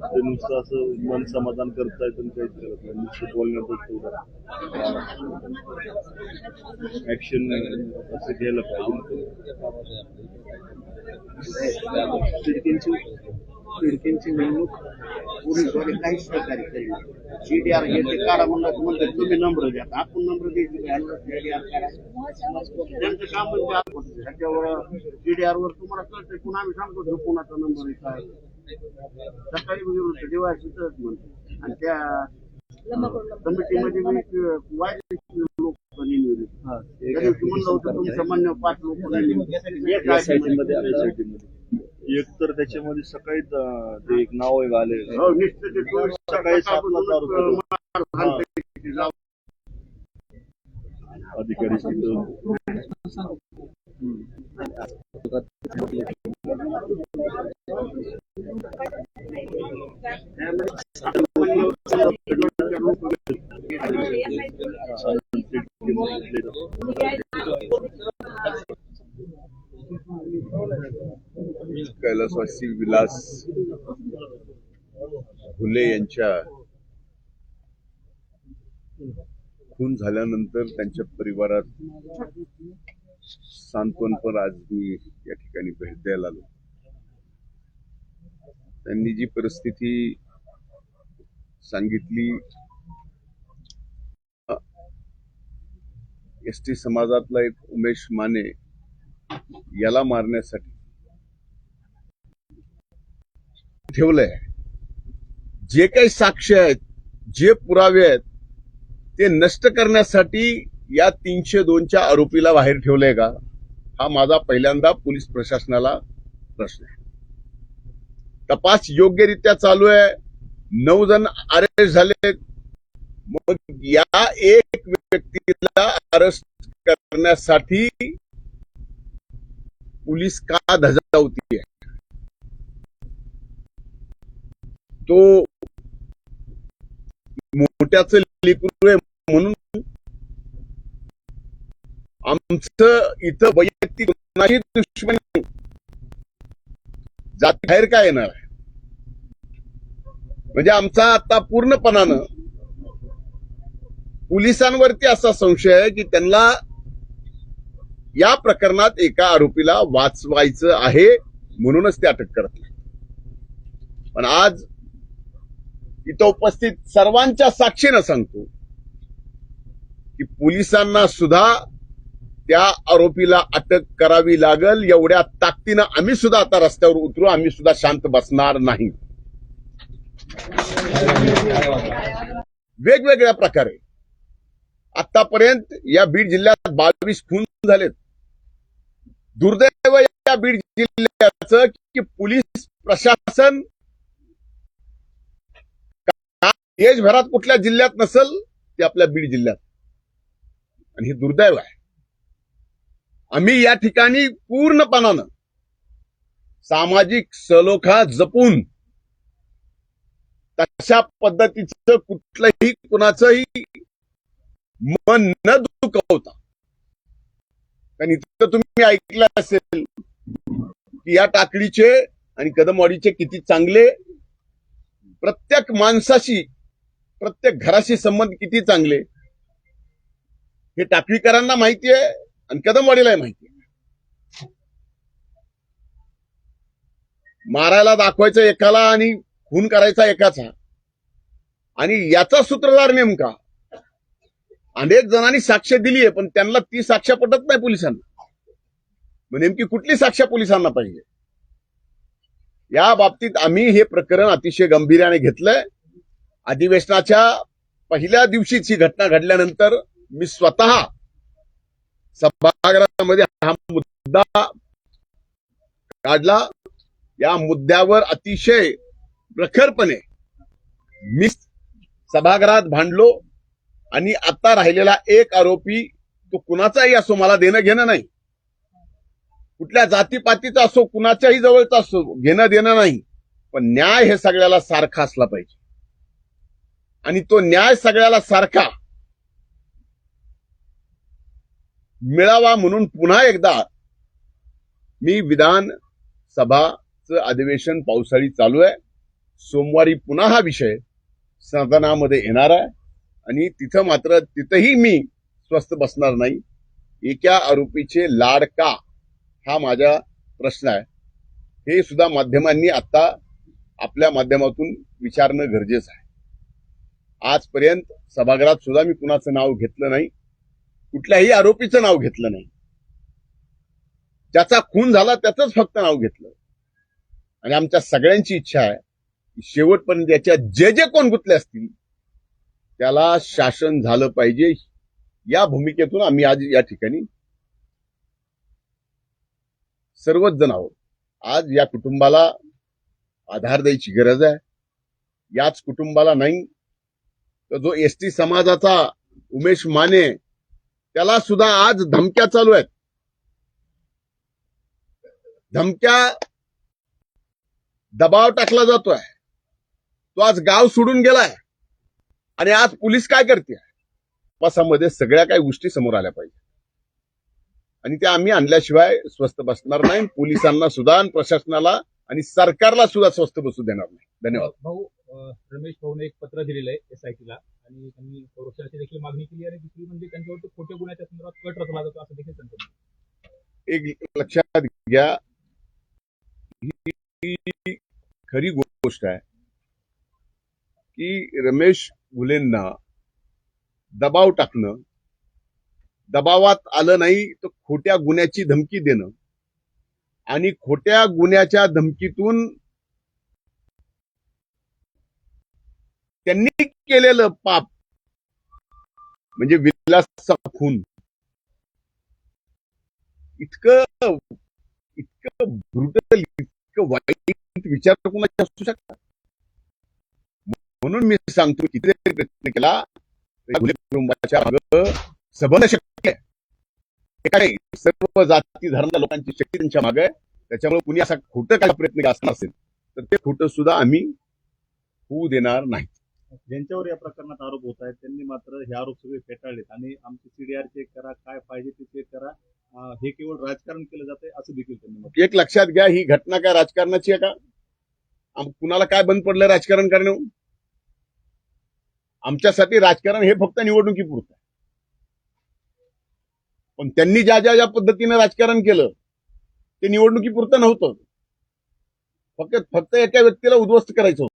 ते नुसतं असं मन समाधान करता येतं काहीच करत नाही, निश्चित बोलण्यातच ऍक्शन असं केलं पाहिजे. खिडकींची नेमणूक पोलीसवाले काहीच सहकार्य करेल. सीडीआर हे ते काढा म्हणलं तुम्ही नंबर द्या, आपण नंबर द्यायची सीडीआर काढा, त्यांचं काम म्हणजे त्याच्यावर सीडीआर वर तुम्हाला कळतंय, पुन्हा आम्ही सांगतो कोणाचा नंबर आहे काय. सकाळी डिवाइस सुचत म्हणतो आणि त्या कमिटीमध्ये वाईट लोक नेमले. त्या दिवशी म्हणलं होतं तुमचं म्हणणं 5 लोक एक तर त्याच्यामध्ये सकाळी ते एक नाव एक आले, सकाळी 7ला अधिकारी कैलासवासी विलास घुले यांच्या खून झाल्यानंतर त्यांच्या परिवारात सांत्वनपर आज मी या ठिकाणी भेट द्यायला आलो. त्यांनी जी परिस्थिती सांगितली, एसटी समाजातला एक उमेश माने याला मारण्यासाठी ठेवलंय. जे काही साक्ष आहेत, जे पुरावे आहेत, ते नष्ट करण्यासाठी या 302च्या आरोपीला बाहेर ठेवलंय का? हा माझा पहिल्यांदा पोलीस प्रशासनाला प्रश्न आहे. तपास योग्यरित्या चालू आहे. 9 जण अरेस्ट झाले. मग या एक व्यक्तीला अरेस्ट करण्यासाठी पोलीस का धजावतीये? तो मोठ्याचं लेकरू आहे म्हणून आमचं इथं वैयक्तिक कोणाची दुश्मनी जाती बाहेर काय येणार आहे? म्हणजे आमचा आता पूर्णपणानं पोलिसांवरती असा संशय आहे की त्यांना या प्रकरणात एका आरोपीला वाचवायचं आहे म्हणूनच ते अटक करत नाही. पण आज इथं उपस्थित सर्वांच्या साक्षीनं सांगतो की पोलिसांना सुद्धा त्या आरोपीला अटक करावी लागल एवढ्या ताकदीनं आम्ही सुद्धा आता रस्त्यावर उतरू. आम्ही सुद्धा शांत बसणार नाही. वेगवेगळ्या प्रकारे आतापर्यंत या बीड जिल्ह्यात 22 खून झालेत. दुर्दैव या बीड जिल्ह्याचं की पोलीस प्रशासन देशभरात कुठल्या जिल्ह्यात नसल ते आपल्या बीड जिल्ह्यात, आणि हे दुर्दैव आहे. आम्ही या ठिकाणी पूर्णपणानं सामाजिक सलोखा जपून तशा पद्धतीचं कुठलंही कुणाचंही मन न दुखवता, कारण इथं तुम्ही ऐकलं असेल की या टाकळीचे आणि कदमवाडीचे किती चांगले, प्रत्येक माणसाशी प्रत्येक घराशी संबंध किती चांगले हे टाकळीकरांना माहिती आहे आणि कदमवाडीलाही माहिती आहे. मारायला दाखवायचं एकाला आणि खून करायचा एकाचा, आणि याचा सूत्रधार नेमका अनेक जणांनी साक्ष दिली आहे, पण त्यांना ती साक्ष पटत नाही पोलिसांना. मग नेमकी कुठली साक्ष पोलिसांना पाहिजे? या बाबतीत आम्ही हे प्रकरण अतिशय गांभीर्याने घेतलंय. अधिवेशनाच्या पहिल्या दिवशीच ही घटना घडल्यानंतर मी स्वतः सभागृहामध्ये हा मुद्दा काढला. या मुद्द्यावर अतिशय प्रखरपणे मी सभागृहात भांडलो, आणि आता राहिलेला एक आरोपी तो कुणाचाही असो, मला देणं घेणं नाही, कुठल्या जातीपातीचा असो, कुणाच्याही जवळचा असो, घेणं देणं नाही, पण न्याय हे सगळ्याला सारखा असला पाहिजे. आणि तो न्याय सगळ्याला सारखा मिळावा म्हणून पुन्हा एकदा मी विधानसभाचं अधिवेशन पावसाळी चालू आहे. सोमवारी पुन्हा हा विषय सदनामध्ये येणार आहे आणि तिथंही मी स्वस्थ बसणार नाही. एका आरोपीचे लाड का, हा माझा प्रश्न आहे. हे सुद्धा माध्यमांनी आता आपल्या माध्यमातून विचारणं गरजेचं आहे. आजपर्यंत सभागृहात सुद्धा मी कुणाचं नाव घेतलं नाही, कुठल्याही आरोपीचं नाव घेतलं नाही. ज्याचा खून झाला त्याचंच फक्त नाव घेतलं. आणि आमच्या सगळ्यांची इच्छा आहे की शेवटपर्यंत याच्या जे कोण गुंतले असतील त्याला शासन झालं पाहिजे. या भूमिकेतून आम्ही आज या ठिकाणी सर्वच जण आहोत. आज या कुटुंबाला आधार द्यायची गरज आहे. याच कुटुंबाला नाही तर जो एसटी समाजाचा उमेश माने, त्याला सुद्धा आज धमक्या चालू आहेत. धमक्या, दबाव टाकला जातोय. तो आज गाव सोडून गेलाय आणि आज पोलीस काय करते, तपासामध्ये सगळ्या काही गोष्टी समोर आल्या पाहिजे आणि त्या आम्ही आणल्याशिवाय स्वस्थ बसणार नाही. पोलिसांना सुद्धा, प्रशासनाला आणि सरकारला सुद्धा स्वस्थ बसू देणार नाही. धन्यवाद. भाऊ, रमेश भाऊने एक पत्र दिलेलं आहे SITला आणि त्यांनी संरक्षणाची देखील मागणी केली आणि दुसरी म्हणजे त्यांच्यावरती खोट्या गुन्ह्याच्या संदर्भात कट रचला जातो असं देखील सांगतो. एक लक्षात घ्या, ही खरी गोष्ट आहे की रमेश घुलेंना दबाव टाकणं, दबावात आलं नाही तर खोट्या गुन्ह्याची धमकी देणं आणि खोट्या गुन्ह्याच्या धमकीतून त्यांनी केलेलं पाप म्हणजे विलासचा खून, इतकं ब्रुटल, इतकं वाईट विचार कोणाचे असू शकतात. म्हणून मी सांगतो कितीतरी प्रयत्न केला कुटुंबाच्या मागं सबळ शक्ती आहे. एकाने सर्व जाती धर्माच्या लोकांची शक्ती त्यांच्या मागे आहे. त्याच्यामुळे कुणी असा खोटं काय प्रयत्न केला असला असेल तर ते खोटं सुद्धा आम्ही होऊ देणार नाही. ज्यांच्यावर या प्रकरणात आरोप होत आहेत त्यांनी मात्र हे आरोप सगळे फेटाळलेत आणि आमचे CDR चेक करा, काय पाहिजे ते चेक करा, हे केवळ राजकारण केलं जातंय असं देखील त्यांनी म्हटलं. एक लक्षात घ्या, ही घटना काय राजकारणाची आहे का? कुणाला काय बंद पडलं राजकारण करणं? आमच्यासाठी राजकारण हे फक्त निवडणुकीपुरतं आहे. पण त्यांनी ज्या पद्धतीने राजकारण केलं ते निवडणुकीपुरतं नव्हतं. फक्त एका व्यक्तीला उद्ध्वस्त करायचं होतं.